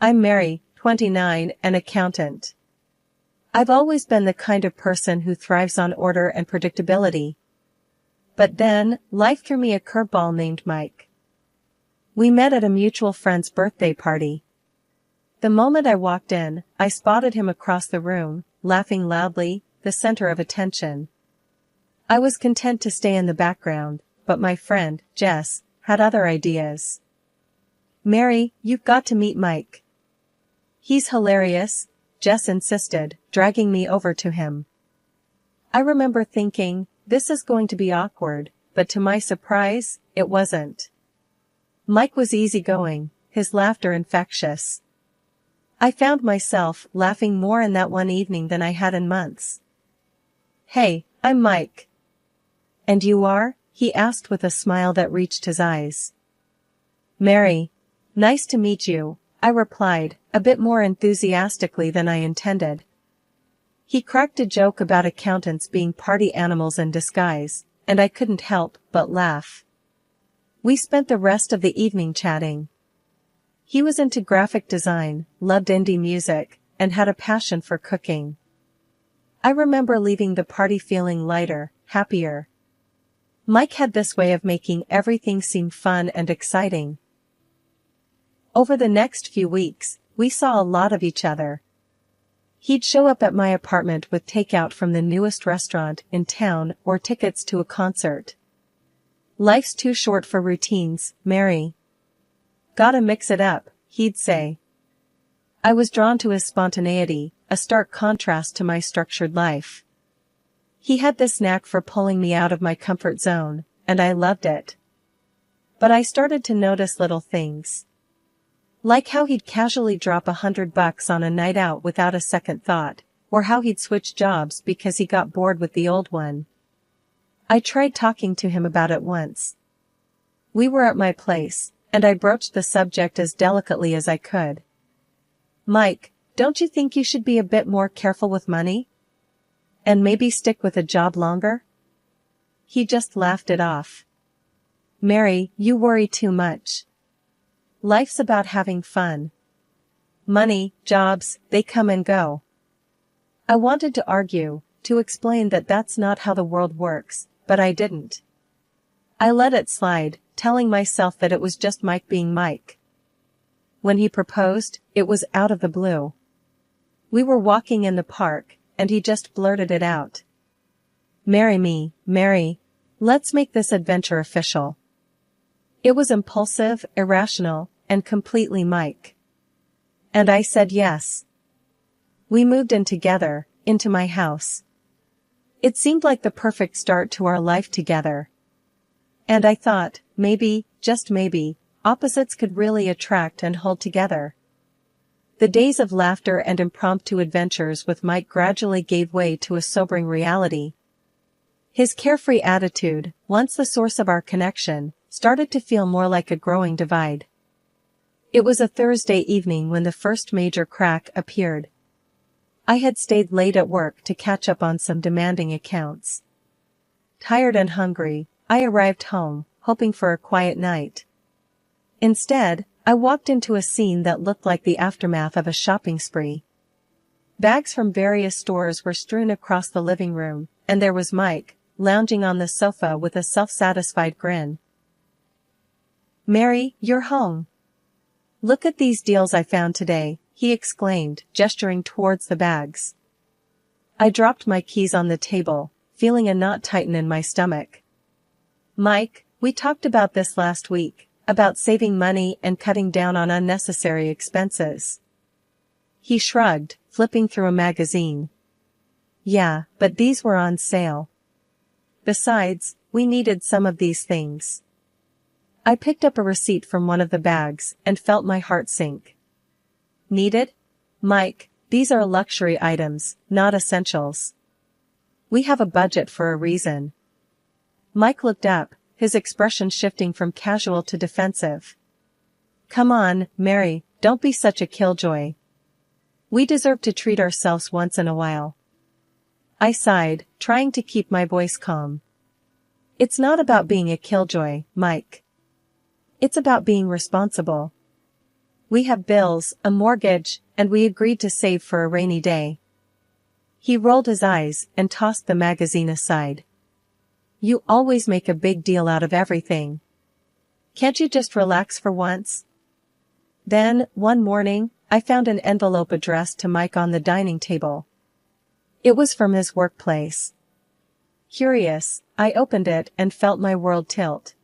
I'm Mary, 29, an accountant. I've always been the kind of person who thrives on order and predictability. But then, life threw me a curveball named Mike. We met at a mutual friend's birthday party. The moment I walked in, I spotted him across the room, laughing loudly, the center of attention. I was content to stay in the background, but my friend, Jess, had other ideas. "Mary, you've got to meet Mike. He's hilarious," Jess insisted, dragging me over to him. I remember thinking, this is going to be awkward, but to my surprise, it wasn't. Mike was easygoing, his laughter infectious. I found myself laughing more in that one evening than I had in months. "Hey, I'm Mike." "And you are?" he asked with a smile that reached his eyes. "Mary. Nice to meet you," I replied, a bit more enthusiastically than I intended. He cracked a joke about accountants being party animals in disguise, and I couldn't help but laugh. We spent the rest of the evening chatting. He was into graphic design, loved indie music, and had a passion for cooking. I remember leaving the party feeling lighter, happier. Mike had this way of making everything seem fun and exciting. Over the next few weeks, we saw a lot of each other. He'd show up at my apartment with takeout from the newest restaurant in town or tickets to a concert. "Life's too short for routines, Mary. Gotta mix it up," he'd say. I was drawn to his spontaneity, a stark contrast to my structured life. He had this knack for pulling me out of my comfort zone, and I loved it. But I started to notice little things. Like how he'd casually drop $100 on a night out without a second thought, or how he'd switch jobs because he got bored with the old one. I tried talking to him about it once. We were at my place, and I broached the subject as delicately as I could. "Mike, don't you think you should be a bit more careful with money? And maybe stick with a job longer?" He just laughed it off. "Mary, you worry too much. Life's about having fun. Money, jobs, they come and go." I wanted to argue, to explain that that's not how the world works, but I didn't. I let it slide, telling myself that it was just Mike being Mike. When he proposed, it was out of the blue. We were walking in the park, and he just blurted it out. "Marry me, Mary. Let's make this adventure official." It was impulsive, irrational, and completely Mike. And I said yes. We moved in together, into my house. It seemed like the perfect start to our life together. And I thought, maybe, just maybe, opposites could really attract and hold together. The days of laughter and impromptu adventures with Mike gradually gave way to a sobering reality. His carefree attitude, once the source of our connection, started to feel more like a growing divide. It was a Thursday evening when the first major crack appeared. I had stayed late at work to catch up on some demanding accounts. Tired and hungry, I arrived home, hoping for a quiet night. Instead, I walked into a scene that looked like the aftermath of a shopping spree. Bags from various stores were strewn across the living room, and there was Mike, lounging on the sofa with a self-satisfied grin. "Mary, you're home. Look at these deals I found today," he exclaimed, gesturing towards the bags. I dropped my keys on the table, feeling a knot tighten in my stomach. "Mike, we talked about this last week, about saving money and cutting down on unnecessary expenses." He shrugged, flipping through a magazine. "Yeah, but these were on sale. Besides, we needed some of these things." I picked up a receipt from one of the bags and felt my heart sink. "Needed? Mike, these are luxury items, not essentials. We have a budget for a reason." Mike looked up, his expression shifting from casual to defensive. "Come on, Mary, don't be such a killjoy. We deserve to treat ourselves once in a while." I sighed, trying to keep my voice calm. "It's not about being a killjoy, Mike. It's about being responsible. We have bills, a mortgage, and we agreed to save for a rainy day. He rolled his eyes and tossed the magazine aside. You always make a big deal out of everything. Can't you just relax for once? Then, one morning, I found an envelope addressed to Mike on the dining table. It was from his workplace. Curious, I opened it and felt my world tilt.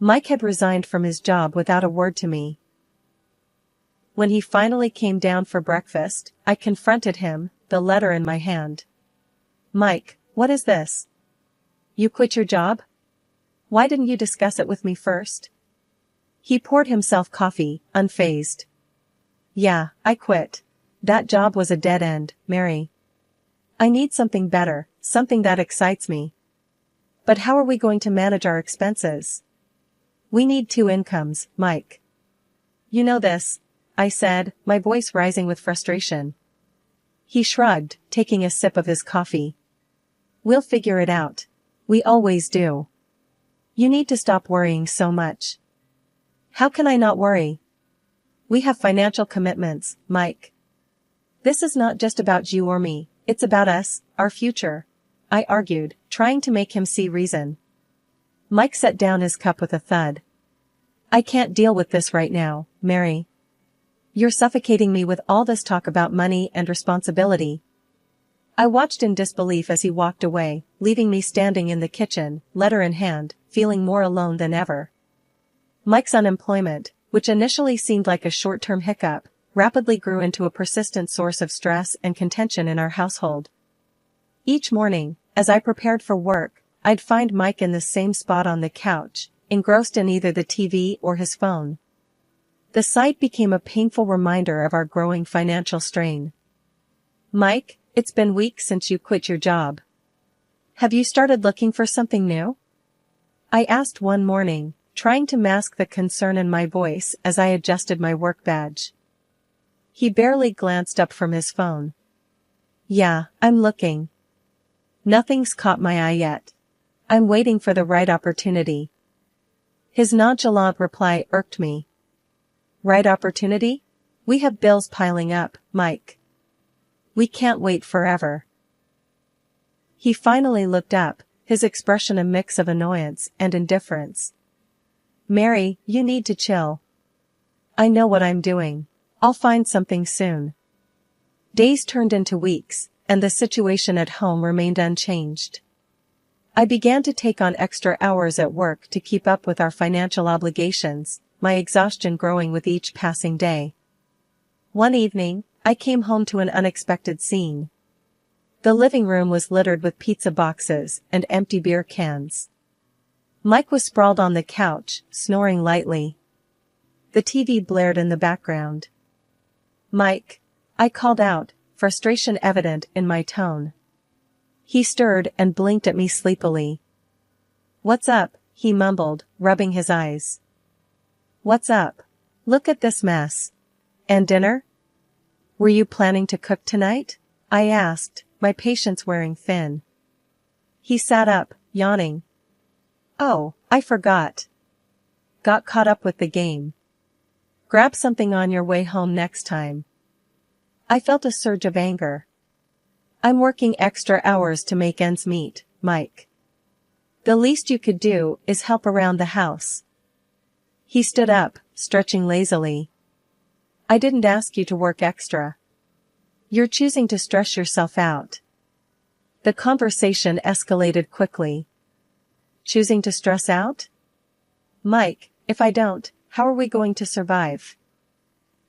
Mike had resigned from his job without a word to me. When he finally came down for breakfast, I confronted him, the letter in my hand. Mike, what is this? You quit your job? Why didn't you discuss it with me first? He poured himself coffee, unfazed. Yeah, I quit. That job was a dead end, Mary. I need something better, something that excites me. But how are we going to manage our expenses? We need 2 incomes, Mike. You know this, I said, my voice rising with frustration. He shrugged, taking a sip of his coffee. We'll figure it out. We always do. You need to stop worrying so much. How can I not worry? We have financial commitments, Mike. This is not just about you or me, it's about us, our future, I argued, trying to make him see reason. Mike set down his cup with a thud. I can't deal with this right now, Mary. You're suffocating me with all this talk about money and responsibility. I watched in disbelief as he walked away, leaving me standing in the kitchen, letter in hand, feeling more alone than ever. Mike's unemployment, which initially seemed like a short-term hiccup, rapidly grew into a persistent source of stress and contention in our household. Each morning, as I prepared for work, I'd find Mike in the same spot on the couch, engrossed in either the TV or his phone. The sight became a painful reminder of our growing financial strain. Mike, it's been weeks since you quit your job. Have you started looking for something new? I asked one morning, trying to mask the concern in my voice as I adjusted my work badge. He barely glanced up from his phone. Yeah, I'm looking. Nothing's caught my eye yet. I'm waiting for the right opportunity. His nonchalant reply irked me. Right opportunity? We have bills piling up, Mike. We can't wait forever. He finally looked up, his expression a mix of annoyance and indifference. Mary, you need to chill. I know what I'm doing. I'll find something soon. Days turned into weeks, and the situation at home remained unchanged. I began to take on extra hours at work to keep up with our financial obligations, my exhaustion growing with each passing day. One evening, I came home to an unexpected scene. The living room was littered with pizza boxes and empty beer cans. Mike was sprawled on the couch, snoring lightly. The TV blared in the background. Mike, I called out, frustration evident in my tone. He stirred and blinked at me sleepily. What's up? He mumbled, rubbing his eyes. What's up? Look at this mess. And dinner? Were you planning to cook tonight? I asked, my patience wearing thin. He sat up, yawning. Oh, I forgot. Got caught up with the game. Grab something on your way home next time. I felt a surge of anger. I'm working extra hours to make ends meet, Mike. The least you could do is help around the house. He stood up, stretching lazily. I didn't ask you to work extra. You're choosing to stress yourself out. The conversation escalated quickly. Choosing to stress out? Mike, if I don't, how are we going to survive?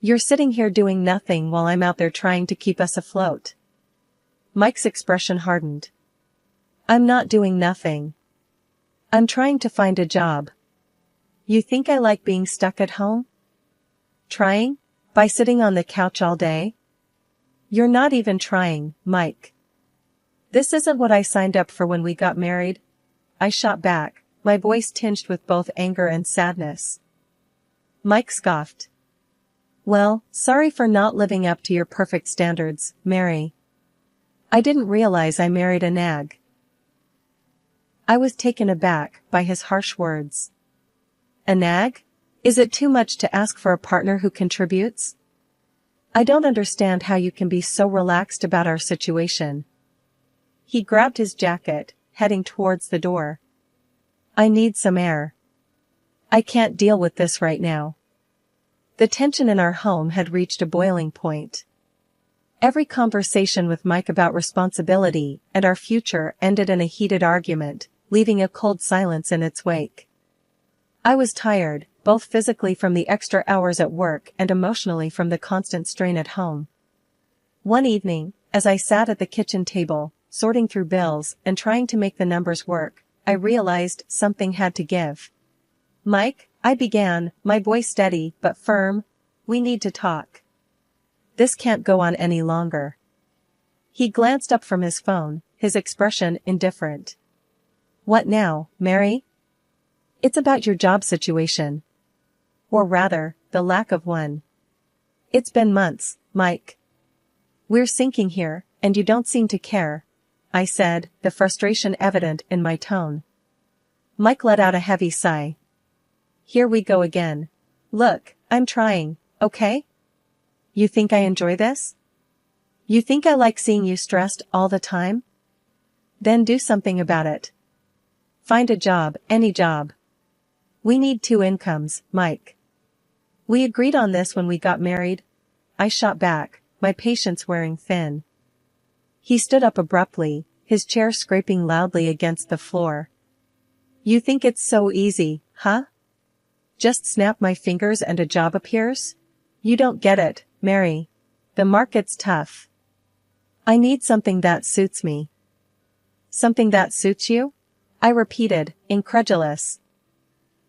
You're sitting here doing nothing while I'm out there trying to keep us afloat. Mike's expression hardened. I'm not doing nothing. I'm trying to find a job. You think I like being stuck at home? Trying? By sitting on the couch all day? You're not even trying, Mike. This isn't what I signed up for when we got married. I shot back, my voice tinged with both anger and sadness. Mike scoffed. Well, sorry for not living up to your perfect standards, Mary. I didn't realize I married a nag. I was taken aback by his harsh words. A nag? Is it too much to ask for a partner who contributes? I don't understand how you can be so relaxed about our situation. He grabbed his jacket, heading towards the door. I need some air. I can't deal with this right now. The tension in our home had reached a boiling point. Every conversation with Mike about responsibility and our future ended in a heated argument, leaving a cold silence in its wake. I was tired, both physically from the extra hours at work and emotionally from the constant strain at home. One evening, as I sat at the kitchen table, sorting through bills and trying to make the numbers work, I realized something had to give. Mike, I began, my voice steady but firm, we need to talk. This can't go on any longer. He glanced up from his phone, his expression indifferent. What now, Mary? It's about your job situation. Or rather, the lack of one. It's been months, Mike. We're sinking here, and you don't seem to care, I said, the frustration evident in my tone. Mike let out a heavy sigh. Here we go again. Look, I'm trying, okay? You think I enjoy this? You think I like seeing you stressed all the time? Then do something about it. Find a job, any job. We need 2 incomes, Mike. We agreed on this when we got married. I shot back, my patience wearing thin. He stood up abruptly, his chair scraping loudly against the floor. You think it's so easy, huh? Just snap my fingers and a job appears? You don't get it, Mary. The market's tough. I need something that suits me. Something that suits you? I repeated, incredulous.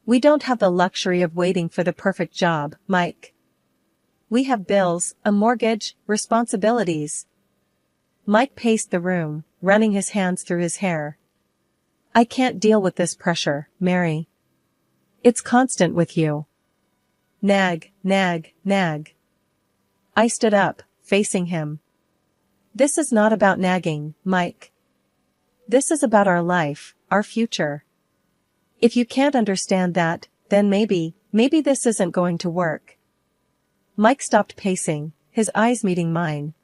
We don't have the luxury of waiting for the perfect job, Mike. We have bills, a mortgage, responsibilities. Mike paced the room, running his hands through his hair. I can't deal with this pressure, Mary. It's constant with you. Nag, nag, nag. I stood up, facing him. This is not about nagging, Mike. This is about our life, our future. If you can't understand that, then maybe this isn't going to work. Mike stopped pacing, his eyes meeting mine.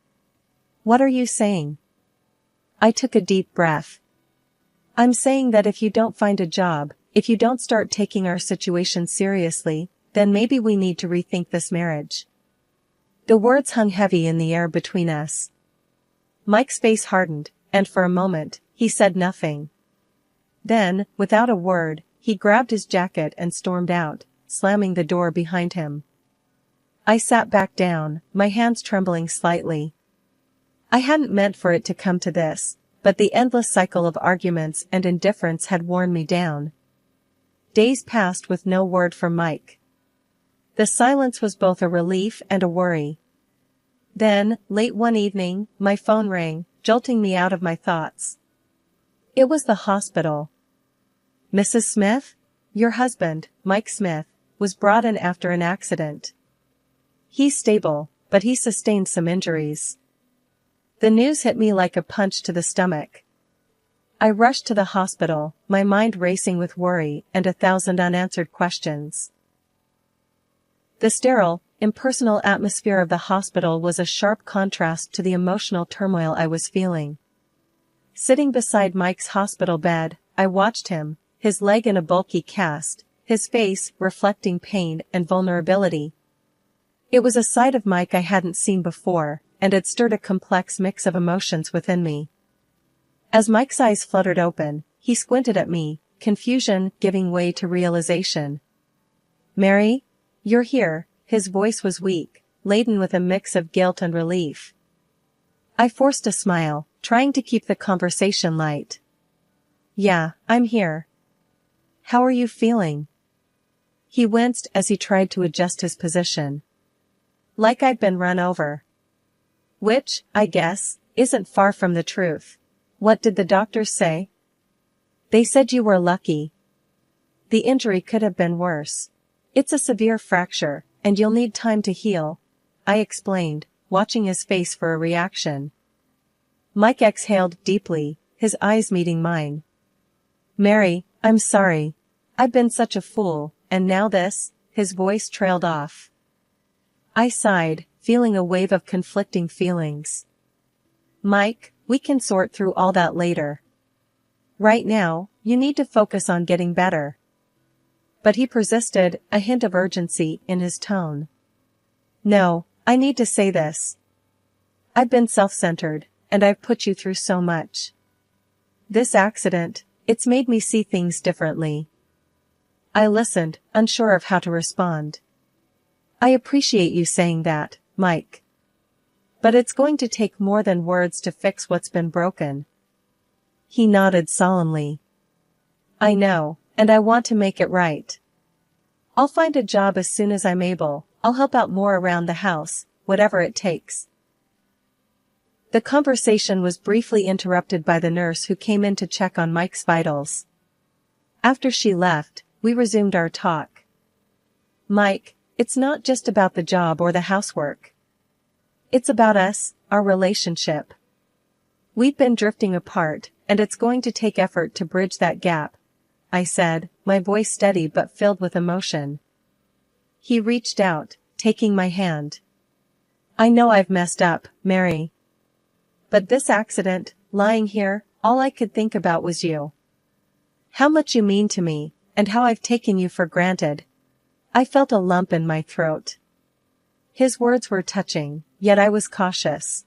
What are you saying? I took a deep breath. I'm saying that if you don't find a job, if you don't start taking our situation seriously, then maybe we need to rethink this marriage. The words hung heavy in the air between us. Mike's face hardened, and for a moment, he said nothing. Then, without a word, he grabbed his jacket and stormed out, slamming the door behind him. I sat back down, my hands trembling slightly. I hadn't meant for it to come to this, but the endless cycle of arguments and indifference had worn me down. Days passed with no word from Mike. The silence was both a relief and a worry. Then, late one evening, my phone rang, jolting me out of my thoughts. It was the hospital. Mrs. Smith? Your husband, Mike Smith, was brought in after an accident. He's stable, but he sustained some injuries. The news hit me like a punch to the stomach. I rushed to the hospital, my mind racing with worry and 1,000 unanswered questions. The sterile, impersonal atmosphere of the hospital was a sharp contrast to the emotional turmoil I was feeling. Sitting beside Mike's hospital bed, I watched him, his leg in a bulky cast, his face reflecting pain and vulnerability. It was a side of Mike I hadn't seen before, and it stirred a complex mix of emotions within me. As Mike's eyes fluttered open, he squinted at me, confusion giving way to realization. Mary? You're here, his voice was weak, laden with a mix of guilt and relief. I forced a smile, trying to keep the conversation light. Yeah, I'm here. How are you feeling? He winced as he tried to adjust his position. Like I'd been run over. Which, I guess, isn't far from the truth. What did the doctors say? They said you were lucky. The injury could have been worse. It's a severe fracture, and you'll need time to heal, I explained, watching his face for a reaction. Mike exhaled deeply, his eyes meeting mine. Mary, I'm sorry. I've been such a fool, and now this, his voice trailed off. I sighed, feeling a wave of conflicting feelings. Mike, we can sort through all that later. Right now, you need to focus on getting better. But he persisted, a hint of urgency in his tone. No, I need to say this. I've been self-centered, and I've put you through so much. This accident, it's made me see things differently. I listened, unsure of how to respond. I appreciate you saying that, Mike. But it's going to take more than words to fix what's been broken. He nodded solemnly. I know, and I want to make it right. I'll find a job as soon as I'm able. I'll help out more around the house, whatever it takes. The conversation was briefly interrupted by the nurse who came in to check on Mike's vitals. After she left, we resumed our talk. Mike, it's not just about the job or the housework. It's about us, our relationship. We've been drifting apart, and it's going to take effort to bridge that gap, I said, my voice steady but filled with emotion. He reached out, taking my hand. I know I've messed up, Mary. But this accident, lying here, all I could think about was you. How much you mean to me, and how I've taken you for granted. I felt a lump in my throat. His words were touching, yet I was cautious.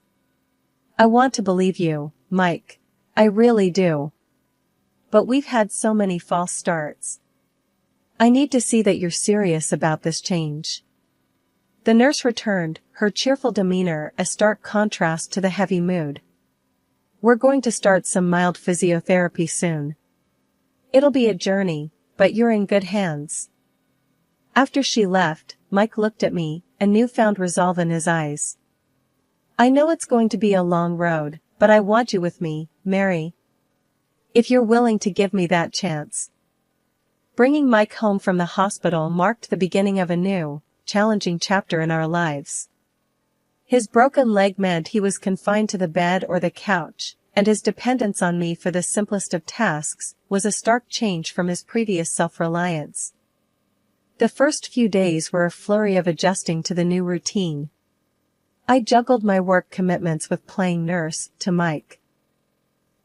I want to believe you, Mike. I really do. But we've had so many false starts. I need to see that you're serious about this change. The nurse returned, her cheerful demeanor a stark contrast to the heavy mood. We're going to start some mild physiotherapy soon. It'll be a journey, but you're in good hands. After she left, Mike looked at me, a newfound resolve in his eyes. I know it's going to be a long road, but I want you with me, Mary. If you're willing to give me that chance. Bringing Mike home from the hospital marked the beginning of a new, challenging chapter in our lives. His broken leg meant he was confined to the bed or the couch, and his dependence on me for the simplest of tasks was a stark change from his previous self-reliance. The first few days were a flurry of adjusting to the new routine. I juggled my work commitments with playing nurse to Mike.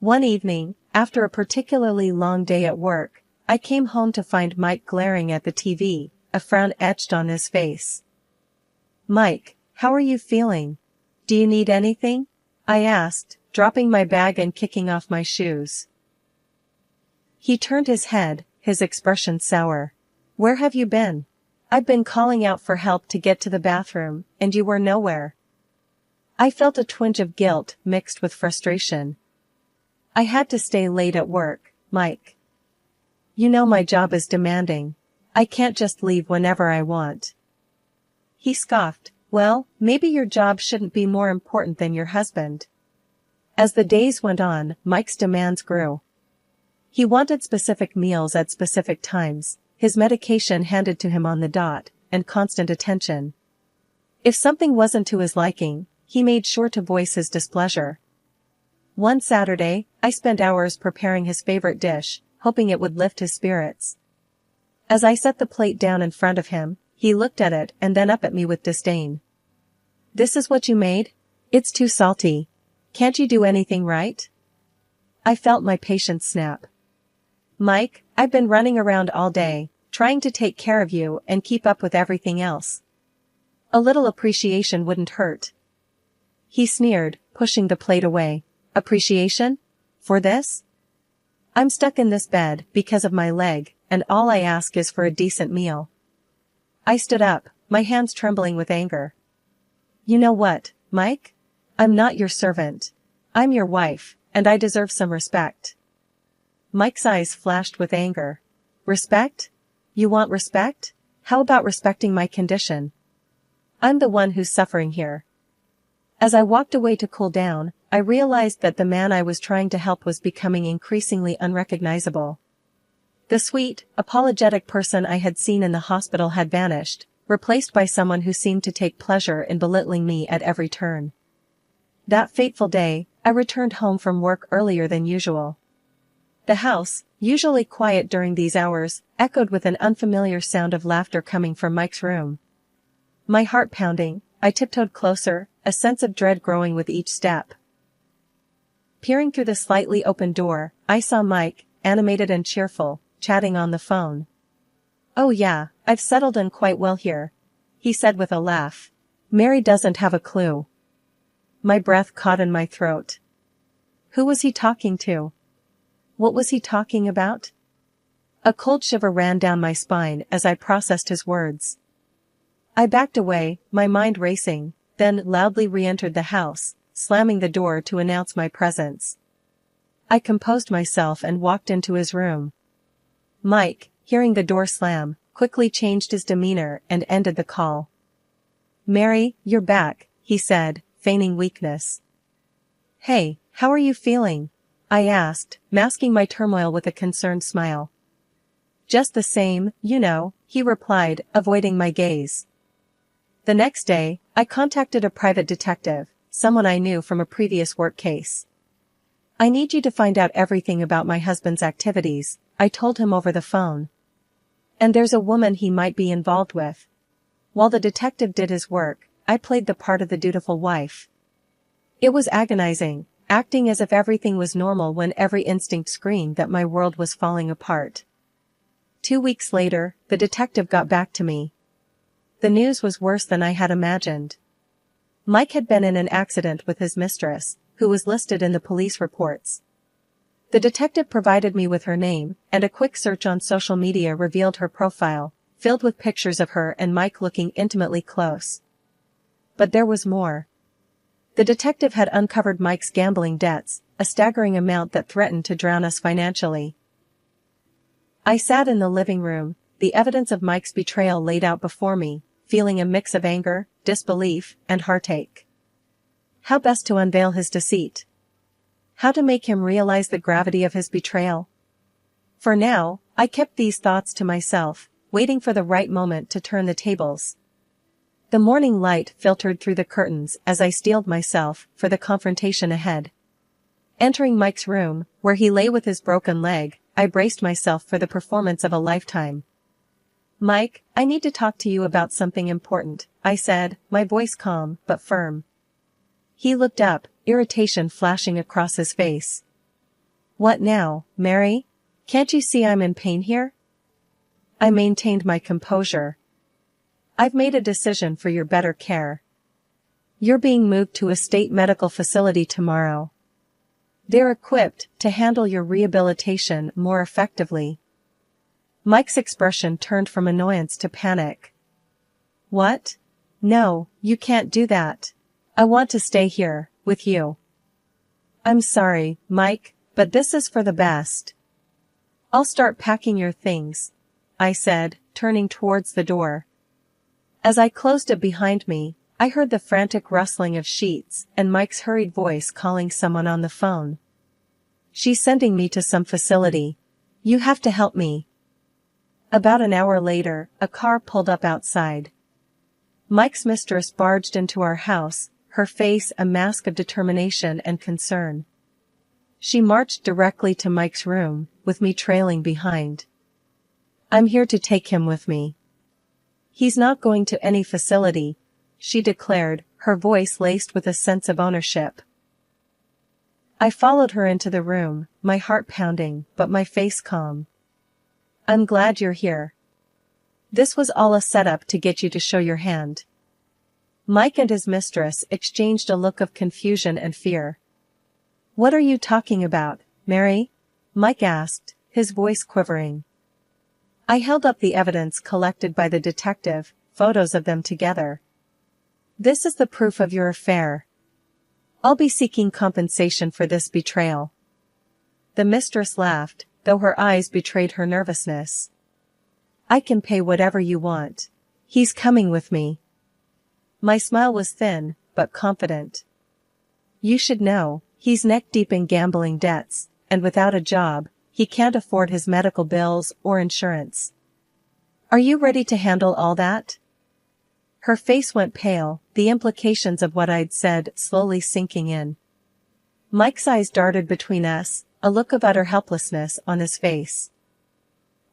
One evening, after a particularly long day at work, I came home to find Mike glaring at the TV, a frown etched on his face. Mike, how are you feeling? Do you need anything? I asked, dropping my bag and kicking off my shoes. He turned his head, his expression sour. Where have you been? I've been calling out for help to get to the bathroom, and you were nowhere. I felt a twinge of guilt mixed with frustration. I had to stay late at work, Mike. You know my job is demanding. I can't just leave whenever I want. He scoffed. Well, maybe your job shouldn't be more important than your husband. As the days went on, Mike's demands grew. He wanted specific meals at specific times, his medication handed to him on the dot, and constant attention. If something wasn't to his liking, he made sure to voice his displeasure. One Saturday, I spent hours preparing his favorite dish, hoping it would lift his spirits. As I set the plate down in front of him, he looked at it and then up at me with disdain. This is what you made? It's too salty. Can't you do anything right? I felt my patience snap. Mike, I've been running around all day, trying to take care of you and keep up with everything else. A little appreciation wouldn't hurt. He sneered, pushing the plate away. Appreciation? For this? I'm stuck in this bed because of my leg, and all I ask is for a decent meal. I stood up, my hands trembling with anger. You know what, Mike? I'm not your servant. I'm your wife, and I deserve some respect. Mike's eyes flashed with anger. Respect? You want respect? How about respecting my condition? I'm the one who's suffering here. As I walked away to cool down, I realized that the man I was trying to help was becoming increasingly unrecognizable. The sweet, apologetic person I had seen in the hospital had vanished, replaced by someone who seemed to take pleasure in belittling me at every turn. That fateful day, I returned home from work earlier than usual. The house, usually quiet during these hours, echoed with an unfamiliar sound of laughter coming from Mike's room. My heart pounding, I tiptoed closer, a sense of dread growing with each step. Peering through the slightly open door, I saw Mike, animated and cheerful, chatting on the phone. "Oh yeah, I've settled in quite well here," he said with a laugh. "Mary doesn't have a clue." My breath caught in my throat. Who was he talking to? What was he talking about? A cold shiver ran down my spine as I processed his words. I backed away, my mind racing, then loudly re-entered the house, slamming the door to announce my presence. I composed myself and walked into his room. Mike, hearing the door slam, quickly changed his demeanor and ended the call. "Mary, you're back," he said, feigning weakness. "Hey, how are you feeling?" I asked, masking my turmoil with a concerned smile. "Just the same, you know," he replied, avoiding my gaze. The next day, I contacted a private detective, someone I knew from a previous work case. "I need you to find out everything about my husband's activities," I told him over the phone. "And there's a woman he might be involved with." While the detective did his work, I played the part of the dutiful wife. It was agonizing, acting as if everything was normal when every instinct screamed that my world was falling apart. 2 weeks later, the detective got back to me. The news was worse than I had imagined. Mike had been in an accident with his mistress, who was listed in the police reports. The detective provided me with her name, and a quick search on social media revealed her profile, filled with pictures of her and Mike looking intimately close. But there was more. The detective had uncovered Mike's gambling debts, a staggering amount that threatened to drown us financially. I sat in the living room, the evidence of Mike's betrayal laid out before me, feeling a mix of anger, disbelief, and heartache. How best to unveil his deceit? How to make him realize the gravity of his betrayal? For now, I kept these thoughts to myself, waiting for the right moment to turn the tables. The morning light filtered through the curtains as I steeled myself for the confrontation ahead. Entering Mike's room, where he lay with his broken leg, I braced myself for the performance of a lifetime. "Mike, I need to talk to you about something important," I said, my voice calm but firm. He looked up, irritation flashing across his face. "What now, Mary? Can't you see I'm in pain here?" I maintained my composure. "I've made a decision for your better care. You're being moved to a state medical facility tomorrow. They're equipped to handle your rehabilitation more effectively." Mike's expression turned from annoyance to panic. "What? No, you can't do that. I want to stay here, with you." "I'm sorry, Mike, but this is for the best." "I'll start packing your things," I said, turning towards the door. As I closed it behind me, I heard the frantic rustling of sheets and Mike's hurried voice calling someone on the phone. "She's sending me to some facility. You have to help me." About an hour later, a car pulled up outside. Mike's mistress barged into our house, her face a mask of determination and concern. She marched directly to Mike's room, with me trailing behind. "I'm here to take him with me." "He's not going to any facility," she declared, her voice laced with a sense of ownership. I followed her into the room, my heart pounding, but my face calm. "I'm glad you're here. This was all a setup to get you to show your hand." Mike and his mistress exchanged a look of confusion and fear. "What are you talking about, Mary?" Mike asked, his voice quivering. I held up the evidence collected by the detective, photos of them together. "This is the proof of your affair. I'll be seeking compensation for this betrayal." The mistress laughed, though her eyes betrayed her nervousness. "I can pay whatever you want. He's coming with me." My smile was thin, but confident. "You should know, he's neck-deep in gambling debts, and without a job, he can't afford his medical bills or insurance. Are you ready to handle all that?" Her face went pale, the implications of what I'd said slowly sinking in. Mike's eyes darted between us, a look of utter helplessness on his face.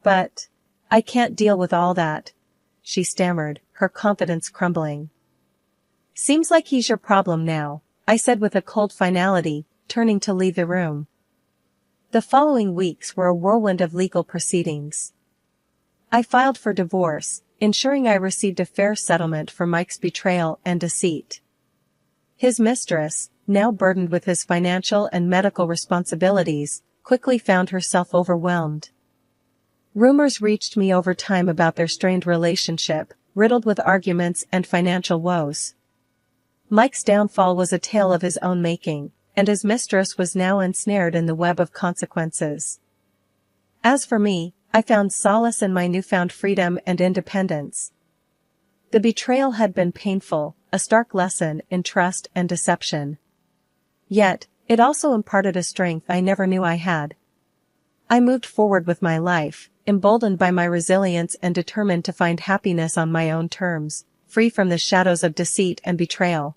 "But I can't deal with all that," she stammered, her confidence crumbling. "Seems like he's your problem now," I said with a cold finality, turning to leave the room. The following weeks were a whirlwind of legal proceedings. I filed for divorce, ensuring I received a fair settlement for Mike's betrayal and deceit. His mistress, now burdened with his financial and medical responsibilities, quickly found herself overwhelmed. Rumors reached me over time about their strained relationship, riddled with arguments and financial woes. Mike's downfall was a tale of his own making, and his mistress was now ensnared in the web of consequences. As for me, I found solace in my newfound freedom and independence. The betrayal had been painful, a stark lesson in trust and deception. Yet, it also imparted a strength I never knew I had. I moved forward with my life, emboldened by my resilience and determined to find happiness on my own terms, free from the shadows of deceit and betrayal.